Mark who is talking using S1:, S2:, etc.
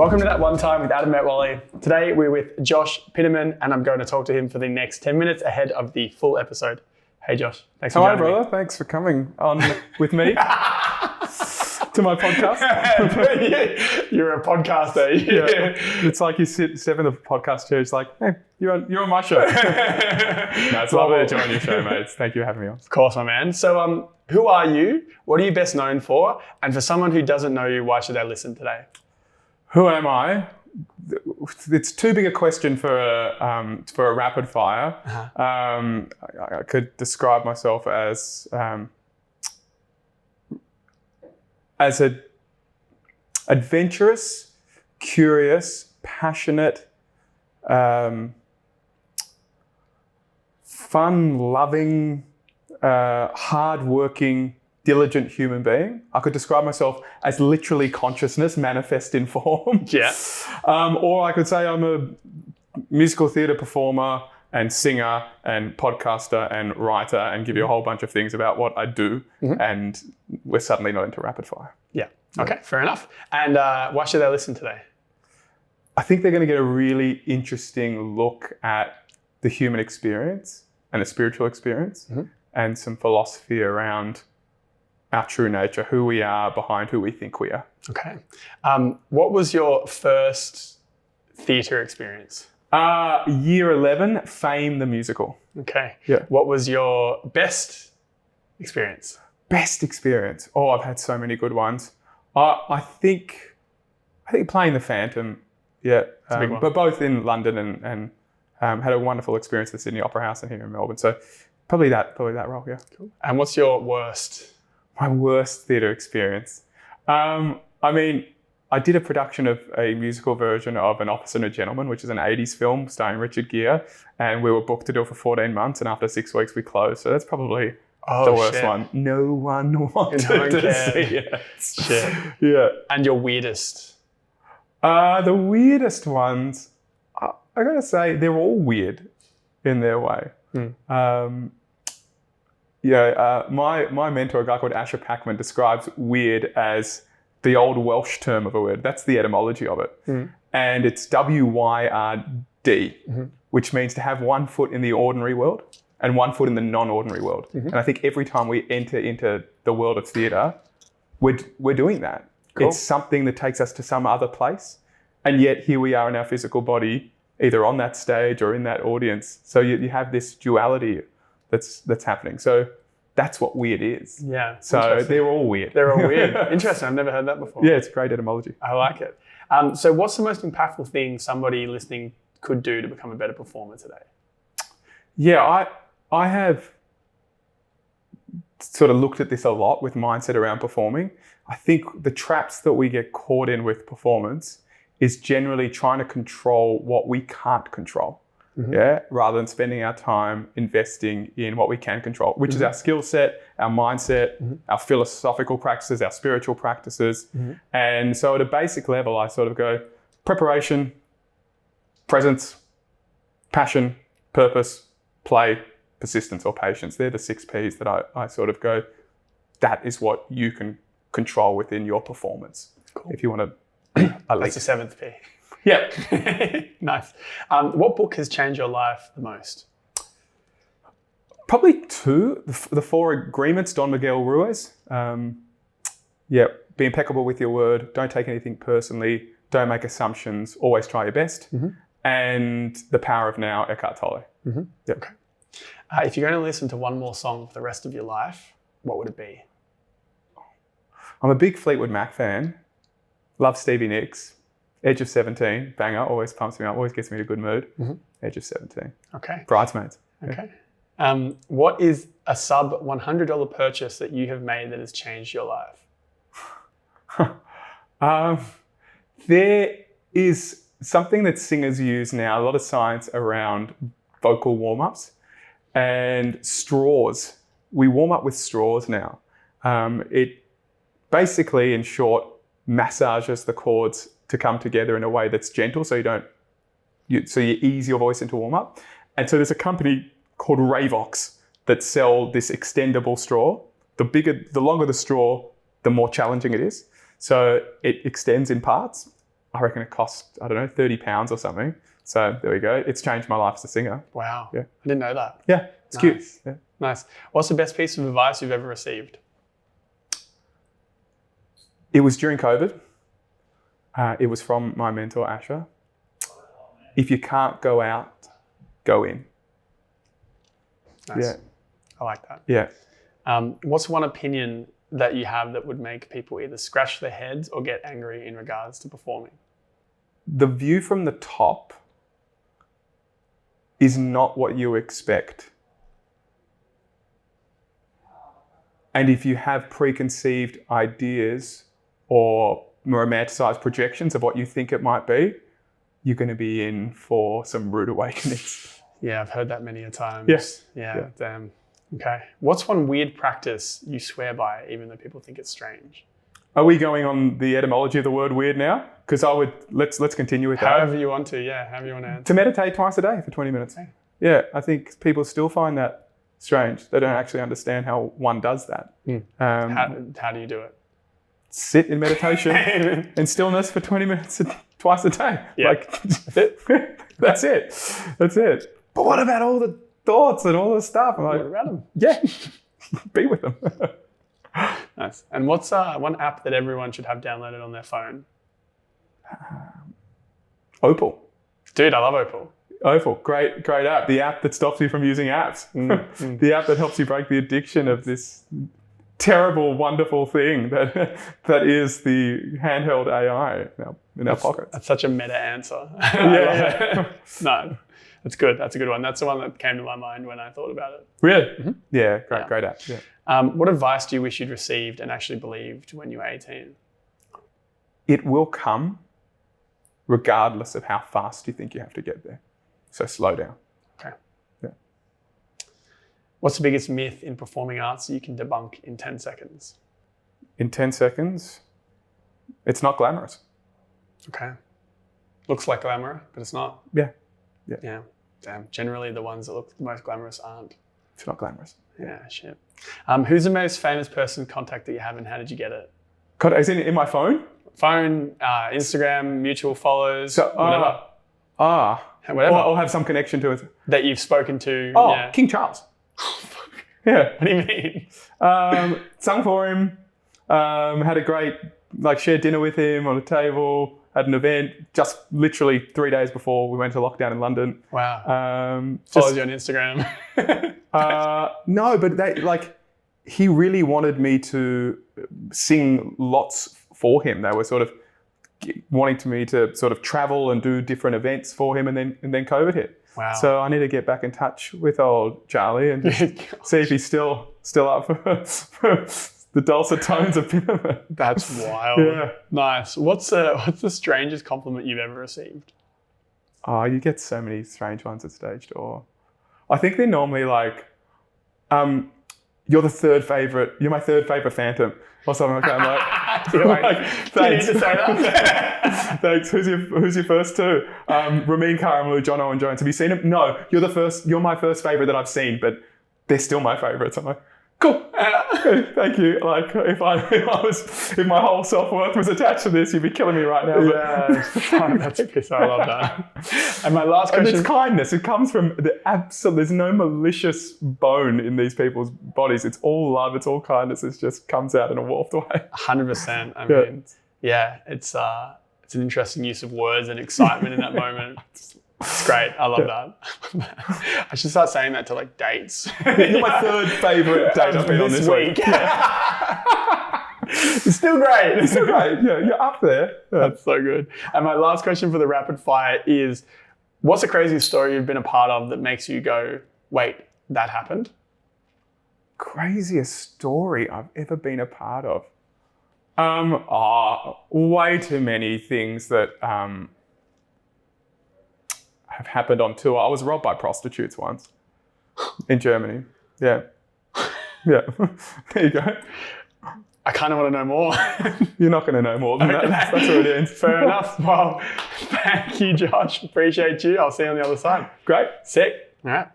S1: Welcome to That One Time with Adam Metwally. Today we're with Josh Piterman and I'm going to talk to him for the next 10 minutes ahead of the full episode. Hey Josh, thanks for joining me.
S2: Hi brother, thanks for coming on with me to my podcast.
S1: You're a podcaster.
S2: Yeah. It's like you step in the podcast chair, it's like, hey, you're on my show. No, it's lovely to join your show, mate. Thank you for having me on.
S1: Of course, my man. So who are you? What are you best known for? And for someone who doesn't know you, why should they listen today?
S2: Who am I? It's too big a question for a rapid fire. I could describe myself as a adventurous, curious, passionate, fun-loving, hard-working, diligent human being. I could describe myself as literally consciousness manifest in form.
S1: Yeah.
S2: Or I could say I'm a musical theatre performer and singer and podcaster and writer and give you a whole bunch of things about what I do. And we're suddenly not into rapid fire.
S1: Yeah. Okay, fair enough. And why should they listen today?
S2: I think they're going to get a really interesting look at the human experience and the spiritual experience and some philosophy around our true nature, who we are behind who we think we are.
S1: Okay. What was your first theatre experience?
S2: Year 11, Fame the musical.
S1: Okay.
S2: Yeah.
S1: What was your best experience?
S2: Best experience? Oh, I've had so many good ones. I think playing the Phantom, yeah.
S1: It's a big one.
S2: But both in London and had a wonderful experience at the Sydney Opera House and here in Melbourne. So probably that role, yeah.
S1: Cool. And what's your worst?
S2: My worst theatre experience. I did a production of a musical version of An Officer and a Gentleman, which is an 80s film starring Richard Gere, and we were booked to do it for 14 months, and after 6 weeks we closed. So that's probably the worst one. No one wanted to see it.
S1: Shit.
S2: Yeah.
S1: And your weirdest?
S2: The weirdest ones, I gotta say, they're all weird in their way. My mentor, a guy called Asher Packman, describes weird as the old Welsh term of a word. That's the etymology of it. And it's W-Y-R-D, which means to have 1 foot in the ordinary world and 1 foot in the non-ordinary world. And I think every time we enter into the world of theatre, we're doing that.
S1: Cool.
S2: It's something that takes us to some other place. And yet here we are in our physical body, either on that stage or in that audience. So you have this duality that's happening. So that's what weird is.
S1: Yeah.
S2: So they're all weird.
S1: They're all weird. Interesting. I've never heard that before.
S2: Yeah, it's great etymology.
S1: I like it. So what's the most impactful thing somebody listening could do to become a better performer today?
S2: Yeah, I have sort of looked at this a lot with mindset around performing. I think the traps that we get caught in with performance is generally trying to control what we can't control. Rather than spending our time investing in what we can control, which is our skill set, our mindset, our philosophical practices, our spiritual practices. And so at a basic level, I sort of go preparation, presence, passion, purpose, play, persistence or patience. They're the 6 Ps that I sort of go, that is what you can control within your performance. Cool. If you want to...
S1: That's the 7th P.
S2: Yeah.
S1: Nice. What book has changed your life the most?
S2: Probably 2. The 4 Agreements, Don Miguel Ruiz. Be impeccable with your word. Don't take anything personally. Don't make assumptions. Always try your best. And The Power of Now, Eckhart Tolle. Yep.
S1: Okay. If you're going to listen to one more song for the rest of your life, what would it be?
S2: I'm a big Fleetwood Mac fan. Love Stevie Nicks. Edge of 17, banger, always pumps me up, always gets me in a good mood. Edge of 17.
S1: Okay.
S2: Bridesmaids.
S1: Okay. What is a sub $100 purchase that you have made that has changed your life?
S2: There is something that singers use now, a lot of science around vocal warm-ups and straws. We warm up with straws now. It basically, in short, massages the chords to come together in a way that's gentle, so you ease your voice into warm up. And so there's a company called Ravox that sell this extendable straw. The longer the straw, the more challenging it is. So it extends in parts. I reckon it cost, I don't know, £30 or something. So there we go. It's changed my life as a singer.
S1: Wow.
S2: Yeah.
S1: I didn't know that.
S2: Yeah, it's
S1: Nice.
S2: cute. Yeah.
S1: Nice. What's the best piece of advice you've ever received?
S2: It was during COVID. It was from my mentor, Asher. If you can't go out, go in.
S1: Nice.
S2: Yeah.
S1: I like that.
S2: Yeah.
S1: What's one opinion that you have that would make people either scratch their heads or get angry in regards to performing?
S2: The view from the top is not what you expect. And if you have preconceived ideas or romanticized projections of what you think it might be, you're going to be in for some rude awakenings.
S1: Yeah, I've heard that many a times.
S2: Yes.
S1: Yeah, damn. Okay. What's one weird practice you swear by, even though people think it's strange?
S2: Are we going on the etymology of the word weird now? Because let's continue with that.
S1: However you want to, yeah. However you want to answer.
S2: To meditate twice a day for 20 minutes.
S1: Okay.
S2: Yeah, I think people still find that strange. They don't actually understand how one does that.
S1: How do you do it?
S2: Sit in meditation and stillness for 20 minutes twice a day.
S1: Yeah.
S2: Like, that's it. But what about all the thoughts and all the stuff? I'm like,
S1: What about them?
S2: yeah, be with them.
S1: Nice. And what's one app that everyone should have downloaded on their phone?
S2: Opal.
S1: Dude, I love Opal.
S2: Opal, great app. The app that stops you from using apps. The app that helps you break the addiction of this terrible, wonderful thing that is the handheld AI in our pockets.
S1: That's such a meta answer.
S2: Yeah.
S1: No, that's good. That's a good one. That's the one that came to my mind when I thought about it.
S2: Really? Mm-hmm. Yeah, great app. Yeah.
S1: What advice do you wish you'd received and actually believed when you were 18?
S2: It will come regardless of how fast you think you have to get there. So slow down.
S1: Okay.
S2: Yeah.
S1: What's the biggest myth in performing arts that you can debunk in 10 seconds?
S2: In 10 seconds, it's not glamorous.
S1: Okay. Looks like glamour, but it's not.
S2: Yeah.
S1: Damn. Generally, the ones that look the most glamorous aren't.
S2: It's not glamorous.
S1: Yeah, shit. Who's the most famous person contact that you have and how did you get it?
S2: Is it in my phone?
S1: Phone, Instagram, mutual follows, whatever. Whatever.
S2: Or have some connection to it.
S1: That you've spoken to.
S2: Oh,
S1: yeah.
S2: King Charles. Yeah.
S1: What do you mean?
S2: Sung for him. Had a great, shared dinner with him on a table. Had an event just literally 3 days before we went to lockdown in London.
S1: Wow. Follows you on Instagram.
S2: No, but he really wanted me to sing lots for him. They were sort of wanting me to sort of travel and do different events for him, and then COVID hit.
S1: Wow.
S2: So I need to get back in touch with old Charlie and just see if he's still up for the dulcet tones of Piterman.
S1: That's wild. Yeah. Nice. What's the strangest compliment you've ever received?
S2: Oh, you get so many strange ones at stage door. I think they're normally like, you're my third favourite Phantom or something like that. I'm like, thanks.
S1: Do you need to say that?
S2: Thanks. Who's your first two? Ramin Karimloo, Jono and Jones. Have you seen them? No, you're my first favourite that I've seen, but they're still my favourites. I'm like, cool. Thank you. If my whole self-worth was attached to this, you'd be killing me right now.
S1: Yeah, that's piss. I love that. And my last question.
S2: And it's kindness. It comes from the absolute. There's no malicious bone in these people's bodies. It's all love. It's all kindness. It just comes out in a warped way. 100%.
S1: I mean, it's an interesting use of words and excitement in that moment. It's great. I love that. I should start saying that to dates.
S2: You're my third favourite date I've been on this week.
S1: It's still great.
S2: Yeah, you're up there. Yeah.
S1: That's so good. And my last question for the rapid fire is, what's the craziest story you've been a part of that makes you go, wait, that happened?
S2: Craziest story I've ever been a part of? Way too many things that have happened on tour. I was robbed by prostitutes once in Germany. Yeah. There you go.
S1: I kind of want to know more.
S2: You're not going to know more than that. That's what it is.
S1: Fair enough. Well, thank you, Josh. Appreciate you. I'll see you on the other side.
S2: Great.
S1: Sick. All right.